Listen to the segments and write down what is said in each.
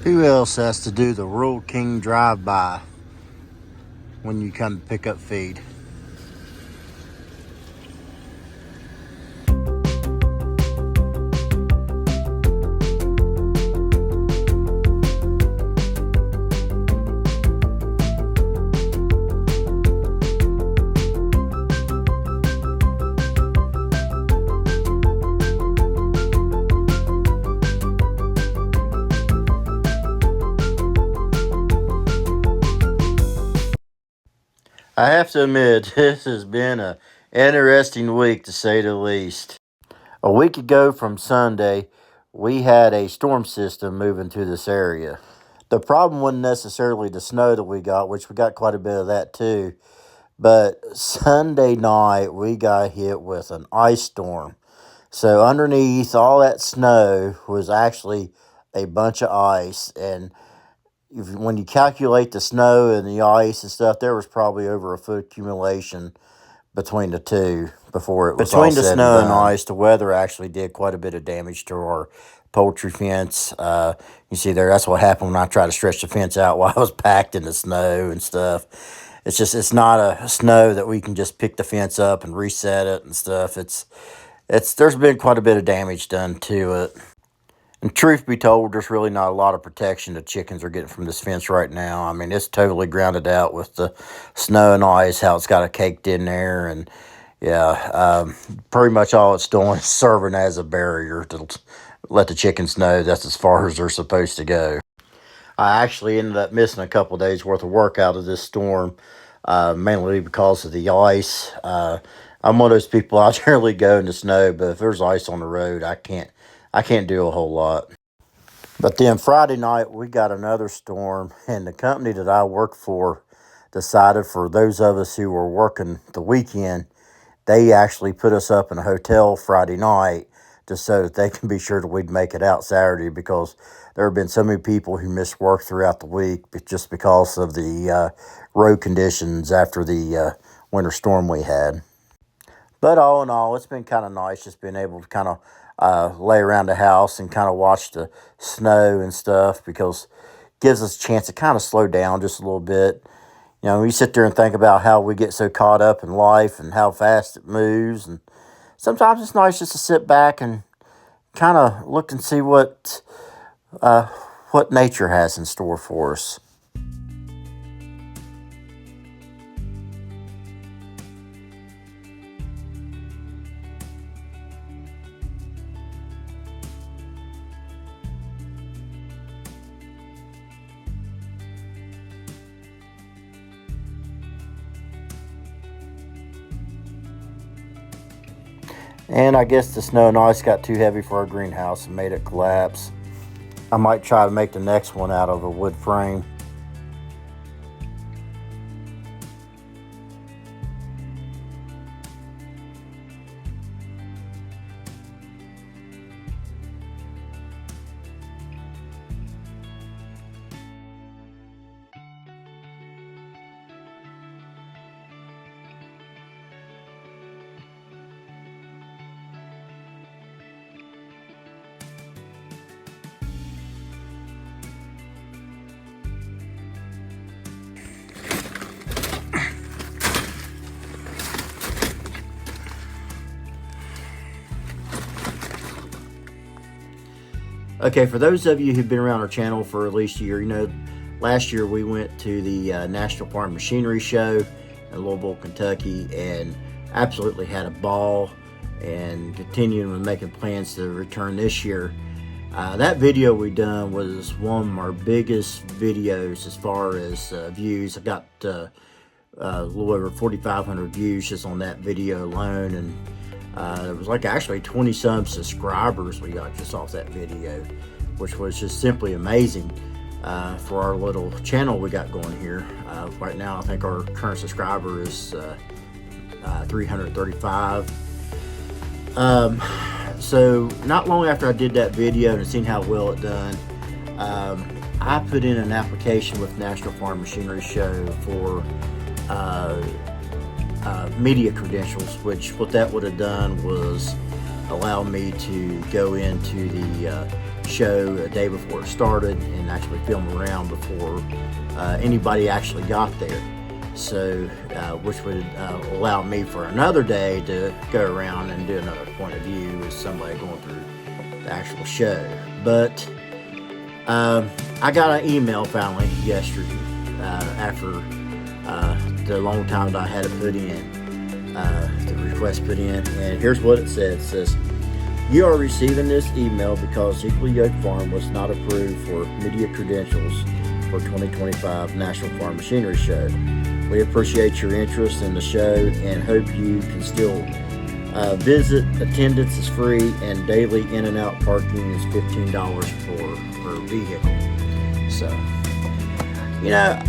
Who else has to do the Rural King drive-by when you come to pick up feed? I have to admit, this has been an interesting week to say the least. A week ago from Sunday, we had a storm system moving through this area. The problem wasn't necessarily the snow that we got, which we got quite a bit of that too, but Sunday night we got hit with an ice storm. So underneath all that snow was actually a bunch of ice, and when you calculate the snow and the ice and stuff, there was probably over a foot accumulation between the two before it was all said and done. Between the snow and ice, the weather actually did quite a bit of damage to our poultry fence. You see there, that's what happened when I tried to stretch the fence out while I was packed in the snow and stuff. It's not a snow that we can just pick the fence up and reset it and stuff. There's been quite a bit of damage done to it. And truth be told, there's really not a lot of protection the chickens are getting from this fence right now. I mean, it's totally grounded out with the snow and ice, how it's got it caked in there. And yeah, pretty much all it's doing is serving as a barrier to let the chickens know that's as far as they're supposed to go. I actually ended up missing a couple days worth of work out of this storm, mainly because of the ice. I'm one of those people, I generally go in the snow, but if there's ice on the road, I can't do a whole lot. But then Friday night, we got another storm, and the company that I work for decided for those of us who were working the weekend, they actually put us up in a hotel Friday night just so that they can be sure that we'd make it out Saturday, because there have been so many people who missed work throughout the week just because of the road conditions after the winter storm we had. But all in all, it's been kind of nice just being able to kind of lay around the house and kind of watch the snow and stuff, because it gives us a chance to kind of slow down just a little bit. You know, we sit there and think about how we get so caught up in life and how fast it moves. And sometimes it's nice just to sit back and kind of look and see what nature has in store for us. And I guess the snow and ice got too heavy for our greenhouse and made it collapse. I might try to make the next one out of a wood frame. Okay, for those of you who've been around our channel for at least a year, you know, last year we went to the National Farm Machinery Show in Louisville, Kentucky, and absolutely had a ball, and continuing with making plans to return this year. That video we done was one of our biggest videos as far as views. I got a little over 4,500 views just on that video alone, and there was like actually 20 some subscribers we got just off that video, which was just simply amazing for our little channel we got going here. Right now I think our current subscriber is 335. So not long after I did that video and seen how well it done, I put in an application with National Farm Machinery Show for media credentials, which what that would have done was allow me to go into the show a day before it started and actually film around before anybody actually got there. So, which would allow me for another day to go around and do another point of view with somebody going through the actual show. But I got an email finally yesterday after the long time that I had to put in, the request put in, and here's what it said. It says, "You are receiving this email because Equallyyokedfarm was not approved for media credentials for 2025 National Farm Machinery Show. We appreciate your interest in the show and hope you can still visit. Attendance is free and daily in and out parking is $15 per vehicle." So, yeah,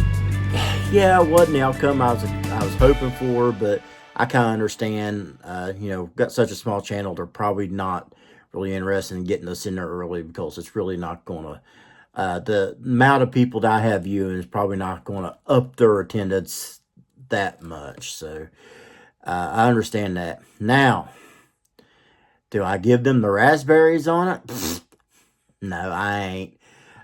it wasn't the outcome I was hoping for, but I kind of understand. Got such a small channel, they're probably not really interested in getting us in there early because it's really not going to. The amount of people that I have viewing is probably not going to up their attendance that much. So I understand that. Now, do I give them the raspberries on it? No, I ain't.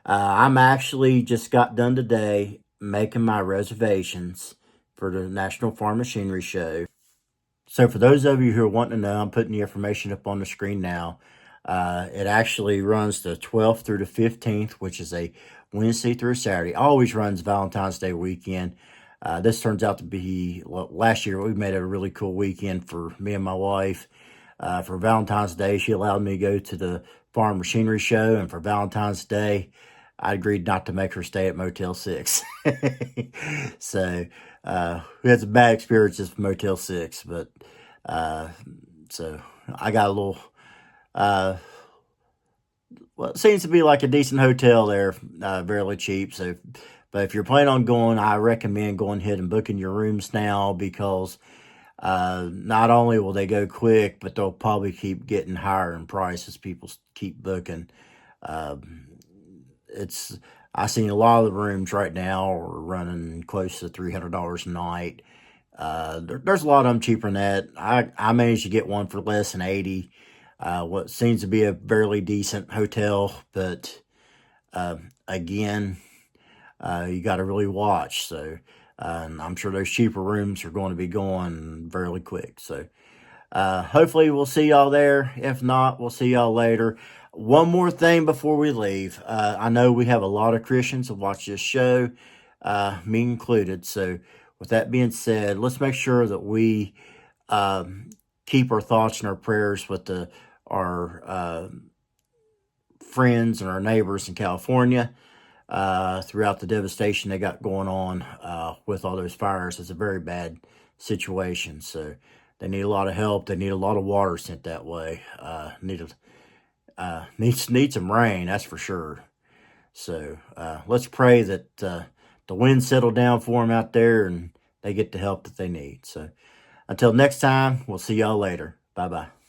I'm actually just got done today making my reservations for the National Farm Machinery Show. So for those of you who are wanting to know, I'm putting the information up on the screen now. It actually runs the 12th through the 15th, which is a Wednesday through Saturday. Always runs Valentine's Day weekend. This turns out to be, last year we made a really cool weekend for me and my wife. For Valentine's Day, she allowed me to go to the Farm Machinery Show, and for Valentine's Day, I agreed not to make her stay at Motel 6. So, we had some bad experiences with Motel 6, but, so I got a little, it seems to be like a decent hotel there, fairly cheap. So, but if you're planning on going, I recommend going ahead and booking your rooms now because not only will they go quick, but they'll probably keep getting higher in price as people keep booking. I've seen a lot of the rooms right now are running close to $300 a night. There's a lot of them cheaper than that. I managed to get one for less than 80. What seems to be a fairly decent hotel, but again, you got to really watch. So I'm sure those cheaper rooms are going to be going fairly quick. So hopefully we'll see y'all there. If not, we'll see y'all later. One more thing before we leave. I know we have a lot of Christians who watch this show, me included. So with that being said, let's make sure that we keep our thoughts and our prayers with our friends and our neighbors in California throughout the devastation they got going on with all those fires. It's a very bad situation. So they need a lot of help. They need a lot of water sent that way. Need some rain, that's for sure. So let's pray that the wind settle down for them out there and they get the help that they need. So until next time, we'll see y'all later. Bye-bye.